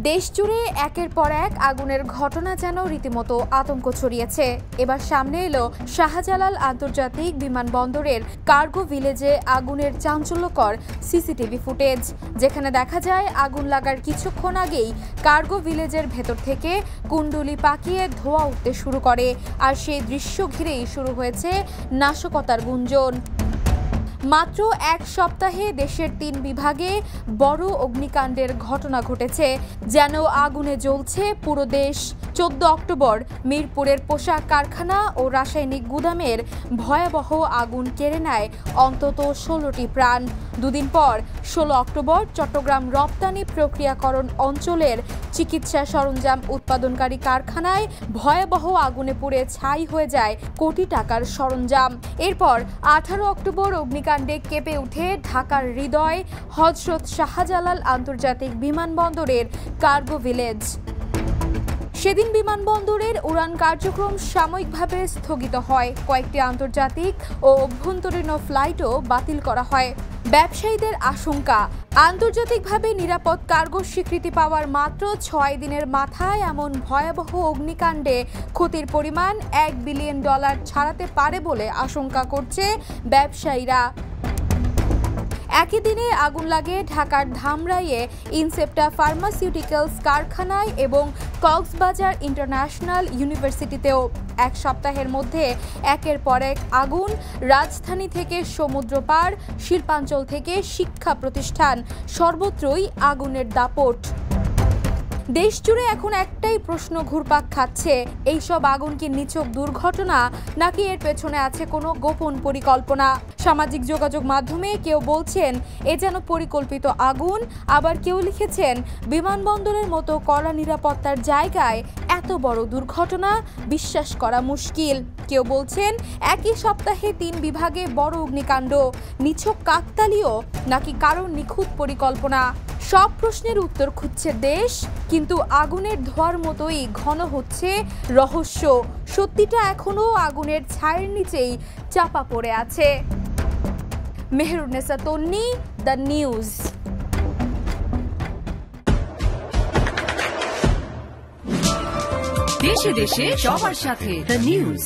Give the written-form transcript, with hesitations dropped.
দেশজুড়ে একের পর এক আগুনের ঘটনা যেন রীতিমতো আতঙ্ক ছড়িয়েছে। এবার সামনে এলো শাহজালাল আন্তর্জাতিক বিমানবন্দরের কার্গো ভিলেজে আগুনের চাঞ্চল্যকর সিসিটিভি ফুটেজ, যেখানে দেখা যায় আগুন লাগার কিছুক্ষণ আগেই কার্গো ভিলেজের ভেতর থেকে কুণ্ডুলি পাকিয়ে ধোঁয়া উঠতে শুরু করে। আর সেই দৃশ্য ঘিরেই শুরু হয়েছে নাশকতার গুঞ্জন। মাত্র এক সপ্তাহে দেশের ৩ বিভাগে বড় অগ্নিকাণ্ডের ঘটনা ঘটেছে, যেন আগুনে জ্বলছে পুরো দেশ। ১৪ অক্টোবর মিরপুরের পোশাক কারখানা ও রাসায়নিক গুদামের ভয়াবহ আগুন কেড়ে নেয় অন্তত ১৬টি প্রাণ। দুদিন পর ১৬ অক্টোবর চট্টগ্রাম রপ্তানি প্রক্রিয়াকরণ অঞ্চলের চিকিৎসা সরঞ্জাম উৎপাদনকারী কারখানায় ভয়াবহ আগুনে পুড়ে ছাই হয়ে যায় কোটি টাকার সরঞ্জাম। এরপর ১৮ অক্টোবর অগ্নিকাণ্ডে কেঁপে ওঠে ঢাকার হৃদয় হযরত শাহজালাল আন্তর্জাতিক বিমানবন্দরের কার্গো ভিলেজ। সেদিন বিমানবন্দরের উড়ান কার্যক্রম সাময়িকভাবে স্থগিত হয়, কয়েকটি আন্তর্জাতিক ও অভ্যন্তরীণ ফ্লাইটও বাতিল করা হয়। ব্যবসায়ীদের আশঙ্কা, আন্তর্জাতিকভাবে নিরাপদ কার্গো স্বীকৃতি পাওয়ার মাত্র ৬ দিনের মাথায় এমন ভয়াবহ অগ্নিকাণ্ডে ক্ষতির পরিমাণ $১ বিলিয়ন ছাড়াতে পারে বলে আশঙ্কা করছে ব্যবসায়ীরা। একই দিনে আগুন লাগে ঢাকার ধামরাইয়ে ইনসেপ্টা ফার্মাসিউটিক্যালস কারখানায় এবং কক্সবাজার ইন্টারন্যাশনাল ইউনিভার্সিটিতেও। এক সপ্তাহের মধ্যে একের পর এক আগুন, রাজধানী থেকে সমুদ্র পার, শিল্পাঞ্চল থেকে শিক্ষা প্রতিষ্ঠান, সর্বত্রই আগুনের দাপট। দেশজুড়ে এখন একটাই প্রশ্ন ঘুরপাক খাচ্ছে, এইসব আগুন কি নিছক দুর্ঘটনা নাকি এর পেছনে আছে কোনো গোপন পরিকল্পনা? সামাজিক যোগাযোগ মাধ্যমে কেউ বলছেন এ যেন পরিকল্পিত আগুন, আবার কেউ লিখেছেন বিমানবন্দরের মতো কড়া নিরাপত্তার জায়গায় এত বড় দুর্ঘটনা বিশ্বাস করা মুশকিল। কেউ বলছেন একই সপ্তাহে ৩ বিভাগে বড় অগ্নিকাণ্ড, নিছক কাকতালীয় নাকি কারণ নিখুঁত পরিকল্পনা। সব প্রশ্নের উত্তর খুঁজছে দেশ, কিন্তু আগুনের ধোঁয়ার মতোই ঘন হচ্ছে রহস্য। সত্যিটা এখনো আগুনের ছায়ের নিচেই চাপা পড়ে আছে। মেহেরুন্নেসা তন্নি, দ্য নিউজ। দেশে দেশে সবার সাথে, দ্য নিউজ।